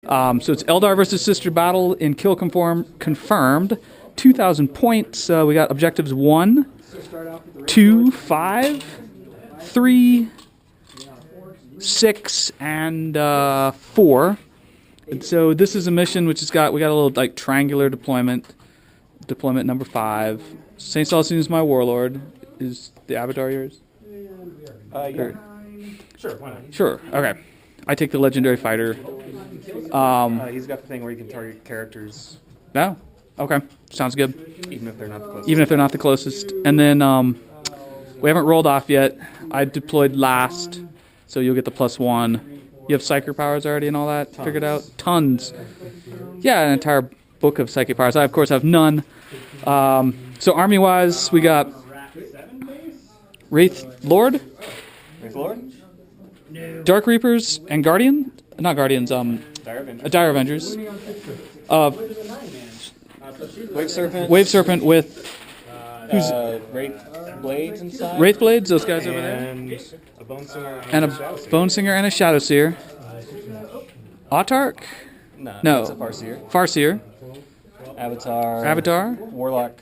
So it's Eldar versus Sister battle in kill confirmed. 2,000 points. We got objectives 1, 2, 5, 3, 6, and 4. And so this is a mission which has got, we got a little like triangular deployment number 5. St. Celestine is my warlord. Is the avatar yours? Yeah. Sure, why not? Sure, okay. I take the legendary fighter. He's got the thing where you can target characters. No? Okay, sounds good. Even if they're not the closest. Even if they're not the closest. And then we haven't rolled off yet. I deployed last, so you'll get the +1. You have psychic powers already and all that figured out? Tons. Yeah, an entire book of psychic powers. I, of course, have none. So army-wise, we got Wraith Lord? Wraith Lord? No. Dark Reapers and Guardian? Not Guardians, Dire Avengers. Dire Avengers. Wave Serpent with... Who's Wraith Blades inside? Wraith Blades, those guys over there. And a Bone Singer And a Bone Singer and a Shadow Seer. Autarch? No. It's a Farseer. Farseer. Avatar. Warlock.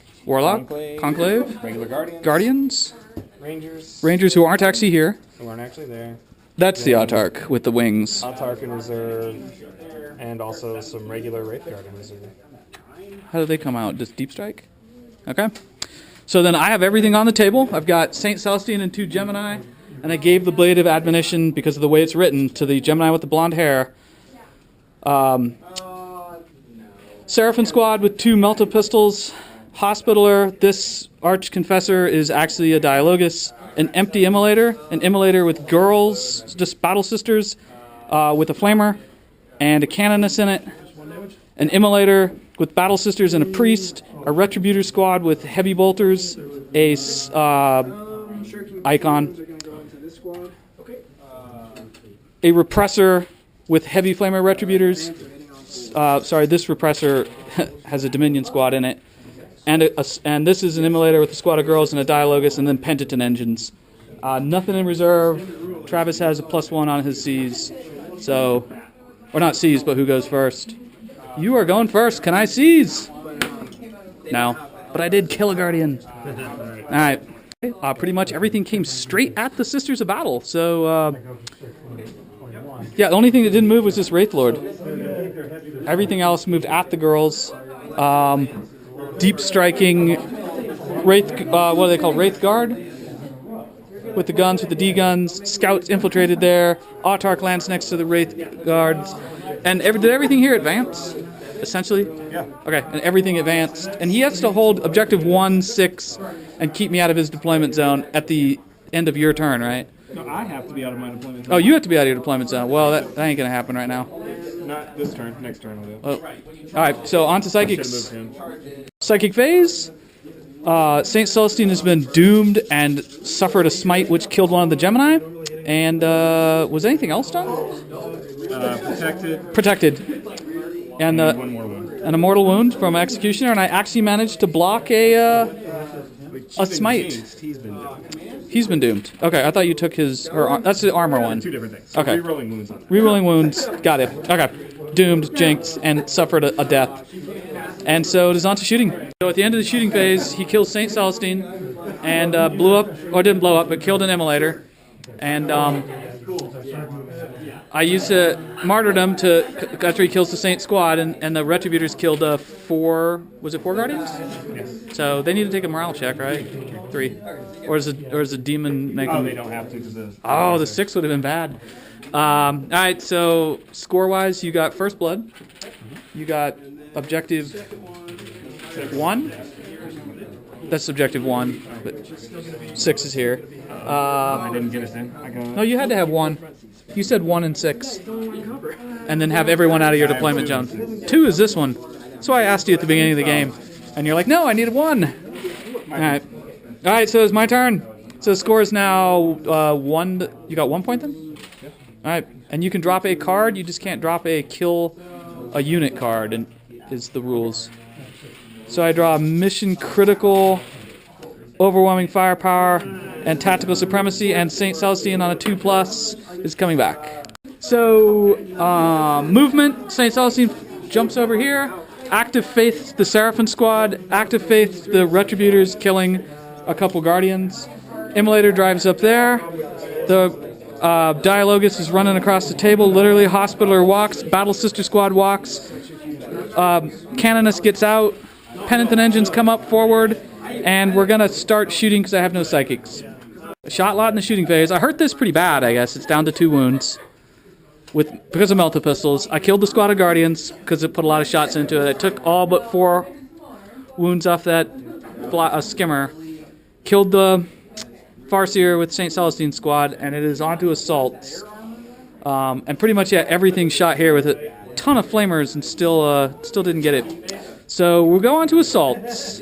Conclave. Regular Guardians. Rangers who aren't actually here. who aren't actually there. That's the Autarch with the wings. Autarch in reserve. And also some regular Wraith Guard in reserve. How do they come out? Just Deep Strike? Okay. So then I have everything on the table. I've got St. Celestine and 2 Gemini. And I gave the Blade of Admonition, because of the way it's written, to the Gemini with the blonde hair. Seraphim Squad with 2 Melta Pistols. Hospitaler, this Arch Confessor is actually a Dialogus. An empty Immolator. An Immolator with girls, just Battle Sisters, with a Flamer. And a Canoness in it. An Immolator with Battle Sisters and a Priest. A Retributor Squad with Heavy Bolters. A Icon. A Repressor with Heavy Flamer Retributors. Sorry, this Repressor has a Dominion Squad in it. And this is an Immolator with a squad of girls and a Dialogus, and then Pentaton engines. Nothing in reserve. Travis has a +1 on his C's. So, or not C's, but who goes first? You are going first. Can I seize? No. But I did kill a Guardian. Alright. Pretty much everything came straight at the Sisters of Battle. So, yeah, the only thing that didn't move was this Wraith Lord. Everything else moved at the girls. Deep striking Wraith, what are they called? Wraith Guard? With the guns, with the D guns. Scouts infiltrated there. Autarch lands next to the Wraith Guards. And did everything here advance? Essentially? Yeah. Okay, and everything advanced. And he has to hold objective 1, 6, and keep me out of his deployment zone at the end of your turn, right? No, I have to be out of my deployment zone. Oh, you have to be out of your deployment zone. Well, that ain't going to happen right now. Not this turn, next turn will do. Oh. Alright, so on to Psychics. Psychic Phase. St. Celestine has been doomed and suffered a smite which killed one of the Gemini. And was anything else done? Protected. And one more wound. An immortal wound from Executioner, and I actually managed to block a smite. He's been doomed. Okay, I thought you took his... that's the armor one. 2 different things. Okay. Rerolling wounds on it. Rerolling wounds. Got it. Okay. Doomed, jinxed, and suffered a death. And so it is on to shooting. So at the end of the shooting phase, he kills St. Celestine and blew up, or didn't blow up, but killed an Immolator. And I used a martyrdom after he kills the Saint Squad, and the Retributors killed 4, was it 4 Guardians? Yes. So they need to take a morale check, right? 3. Or is a demon make them? Oh, they don't have to. The 6 would have been bad. Alright, so score-wise, you got First Blood. You got Objective 1. That's Objective 1, but 6 is here. I didn't get it in. No, you had to have 1. You said 1 and 6. And then have everyone out of your deployment zone. 2 is this one. That's why I asked you at the beginning of the game. And you're like, no, I needed 1. Alright, so it's my turn. So the score is now 1. You got 1 point then? Yeah. Alright, and you can drop a card. You just can't drop a kill a unit card, and is the rules. So I draw Mission Critical, Overwhelming Firepower, and Tactical Supremacy, and St. Celestine on a 2+ is coming back. So, movement, St. Celestine jumps over here. Active Faith, the Seraphim squad. Active Faith, the Retributors killing a couple Guardians. Immolator drives up there. The Dialogus is running across the table. Literally, Hospitaller walks. Battle Sister squad walks. Canonist gets out. Penitent engines come up forward. And we're going to start shooting because I have no psychics. Shot lot in the shooting phase. I hurt this pretty bad, I guess. It's down to 2 wounds. Because of melta pistols. I killed the squad of Guardians because it put a lot of shots into it. I took all but 4 wounds off that skimmer. Killed the Farseer with St. Celestine squad, and it is onto assaults. And pretty much, yeah, everything shot here with a ton of flamers and still didn't get it. So we'll go on to assaults.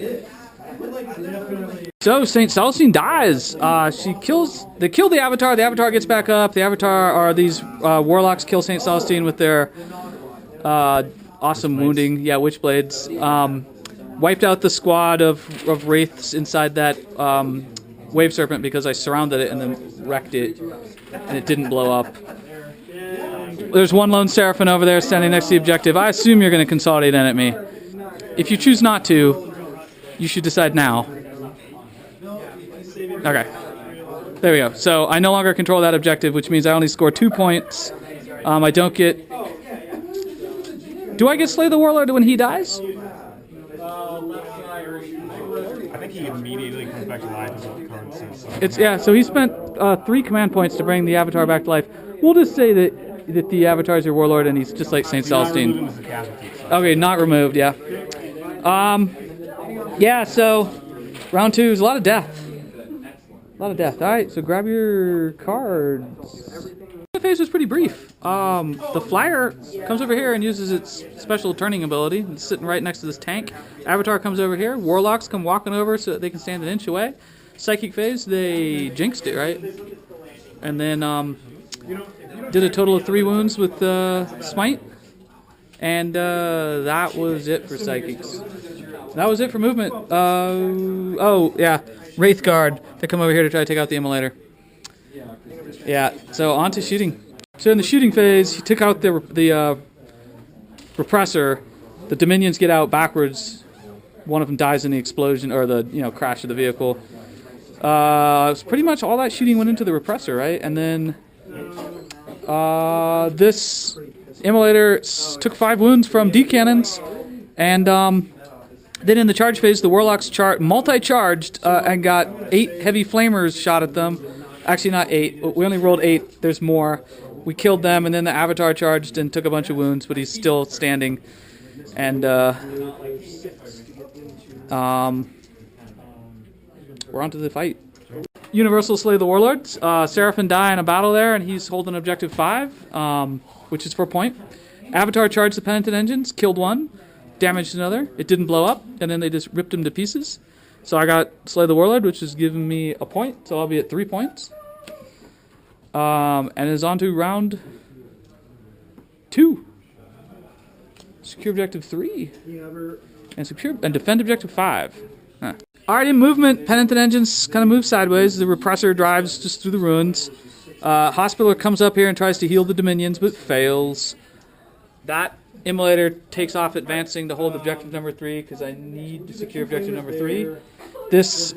So St. Celestine dies. They kill the Avatar. The Avatar gets back up. The Avatar are these warlocks kill St. Celestine with their awesome wounding. Yeah, witchblades. Wiped out the squad of wraiths inside that wave serpent because I surrounded it and then wrecked it, and it didn't blow up. There's one lone Seraphim over there standing next to the objective. I assume you're going to consolidate in at me. If you choose not to, you should decide now. Okay. There we go. So I no longer control that objective, which means I only score 2 points. I don't get... Do I get Slay the Warlord when he dies? I think he immediately comes back to life as what the card says. So. So he spent 3 command points to bring the Avatar back to life. We'll just say that the Avatar is your Warlord and he's just like St. Celestine. Okay, not removed, yeah. Yeah, so round 2 is a lot of death. A lot of death. Alright, so grab your cards. The phase was pretty brief. The flyer comes over here and uses its special turning ability. It's sitting right next to this tank. Avatar comes over here. Warlocks come walking over so that they can stand an inch away. Psychic phase, they jinxed it, right? And then did a total of 3 wounds with Smite. And that was it for Psychics. That was it for movement. Oh, yeah. Wraith Guard. They come over here to try to take out the Immolator. Yeah, so on to shooting. So in the shooting phase, he took out the Repressor. The Dominions get out backwards. One of them dies in the explosion, or the crash of the vehicle. Pretty much all that shooting went into the Repressor, right? And then this Immolator took 5 wounds from D-cannons, and then in the charge phase, the Warlocks multi-charged and got 8 heavy flamers shot at them. Actually, not 8. We only rolled 8. There's more. We killed them, and then the Avatar charged and took a bunch of wounds, but he's still standing. And we're on to the fight. Universal Slay the Warlords. Seraphim die in a battle there, and he's holding objective 5, which is for a point. Avatar charged the Penitent engines, killed 1. Damaged another. It didn't blow up, and then they just ripped him to pieces. So I got Slay the Warlord, which is giving me a point, so I'll be at 3 points. And is on to round 2. Secure objective 3. And defend objective 5. Huh. Alright, in movement, Penitent engines kind of move sideways. The Repressor drives just through the ruins. Hospitaller comes up here and tries to heal the Dominions, but fails. That Immolator takes off advancing to hold objective number 3 because I need to secure objective number 3. This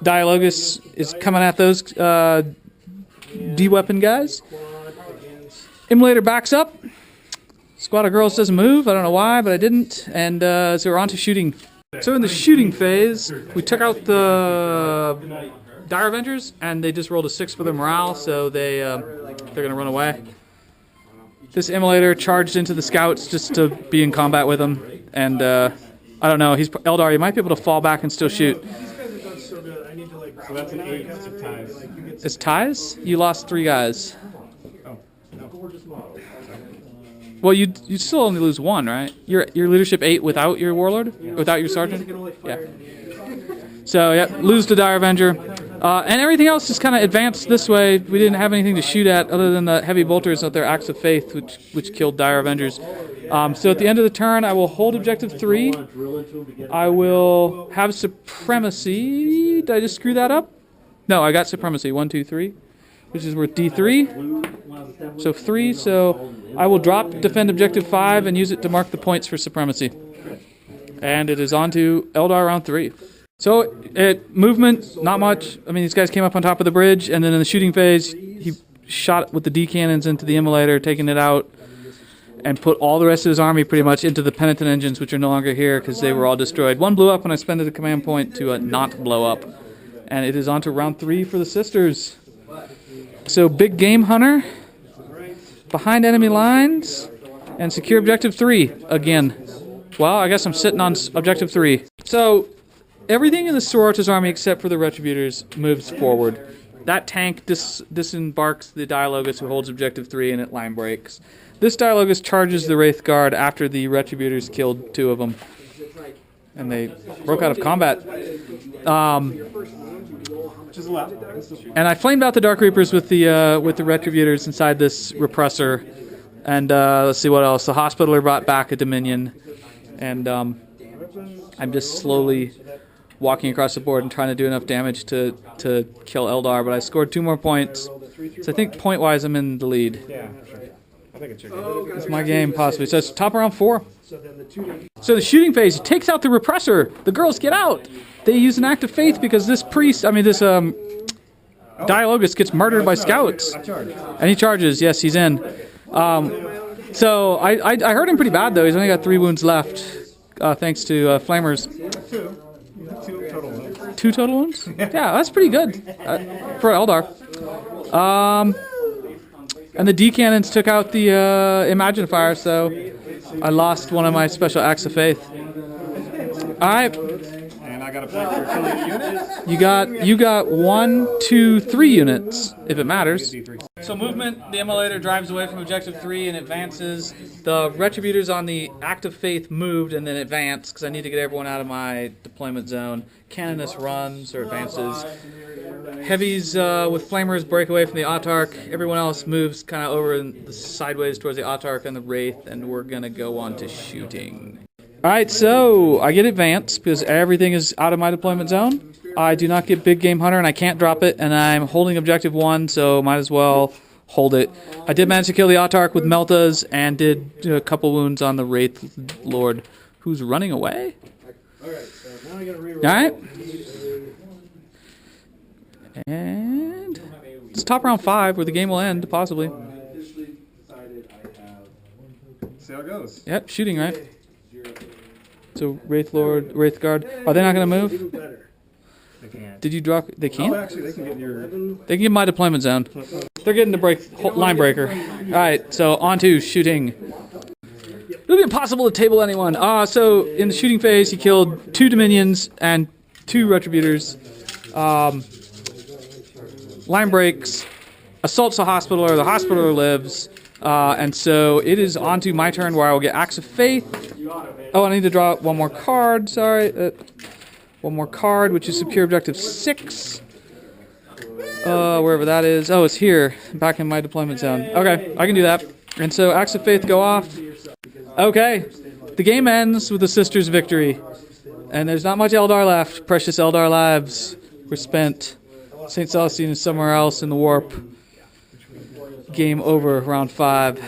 Dialogus is coming at those D-weapon guys. Immolator backs up. Squad of girls doesn't move. I don't know why, but I didn't. And so we're on to shooting. So in the shooting phase, we took out the Dire Avengers, and they just rolled a 6 for their morale, so they're going to run away. This Immolator charged into the scouts just to be in combat with them, and I don't know. He's Eldar. He might be able to fall back and still shoot. So that's an 8. It's ties. It's ties? You lost 3 guys. Oh, no. Well, you still only lose 1, right? Your leadership 8 without your warlord, without your sergeant. Yeah. So yeah, lose to Dire Avenger, and everything else just kind of advanced this way. We didn't have anything to shoot at other than the heavy bolters with their Acts of Faith, which killed Dire Avengers. So at the end of the turn, I will hold objective 3. I will have supremacy. Did I just screw that up? No, I got supremacy. 1, 2, 3, which is worth D3. So 3, so I will drop defend objective 5 and use it to mark the points for supremacy. And it is on to Eldar round 3. So, movement, not much. I mean, these guys came up on top of the bridge, and then in the shooting phase, he shot with the D cannons into the immolator, taking it out, and put all the rest of his army pretty much into the penitent engines, which are no longer here because they were all destroyed. One blew up, and I spent a command point to not blow up. And it is on to round 3 for the Sisters. So, big game hunter, behind enemy lines, and secure objective 3 again. Well, I guess I'm sitting on objective 3. So, everything in the Sororitas army except for the Retributors moves forward. That tank disembarks the Dialogus who holds objective 3 and it line breaks. This Dialogus charges the Wraith Guard after the Retributors killed 2 of them. And they broke out of combat. And I flamed out the Dark Reapers with the Retributors inside this repressor. And let's see what else. The Hospitaller brought back a Dominion. And I'm just slowly walking across the board and trying to do enough damage to kill Eldar, but I scored 2 more points. So I think point-wise I'm in the lead. Yeah, sure. I think it's your game. It's my game, possibly. So it's top round 4. So the shooting phase takes out the repressor. The girls get out. They use an act of faith because this Dialogus gets murdered by scouts. And he charges. Yes, he's in. So I hurt him pretty bad, though. He's only got 3 wounds left, thanks to Flamers. 2 total wounds? Yeah, that's pretty good for Eldar. And the D cannons took out the Imagine Fire, so I lost one of my special acts of faith. All right. And I got a point for killing units. You got 1, 2, 3 units, if it matters. So movement, the immolator drives away from objective 3 and advances. The Retributors on the Act of Faith moved and then advanced because I need to get everyone out of my deployment zone. Canonist runs or advances. Heavies with Flamers break away from the Autarch. Everyone else moves kind of over in the sideways towards the Autarch and the Wraith, and we're going to go on to shooting. Alright, so I get advance because everything is out of my deployment zone. I do not get Big Game Hunter, and I can't drop it, and I'm holding objective 1, so might as well hold it. I did manage to kill the Autarch with Meltas, and did do a couple wounds on the Wraith Lord, who's running away. Alright. And it's top round 5, where the game will end, possibly. See how it goes. Yep, shooting, right? So Wraith Lord, Wraith Guard, are they not going to move? They can't. Did you drop? They can't? Oh, actually, they can get your... They can get my deployment zone. They're getting the line breaker. Alright, so on to shooting. It'll be impossible to table anyone. So in the shooting phase, he killed 2 Dominions and 2 Retributors. Line breaks, assaults the Hospitaller. The Hospitaller lives. And so it is on to my turn where I will get Acts of Faith. Oh, I need to draw 1 more card. Sorry. 1 more card, which is secure objective 6. Wherever that is. Oh, it's here, back in my deployment zone. Okay, I can do that. And so Acts of Faith go off. Okay, the game ends with the Sisters' victory. And there's not much Eldar left. Precious Eldar lives were spent. St. Celestine is somewhere else in the warp. Game over, round 5.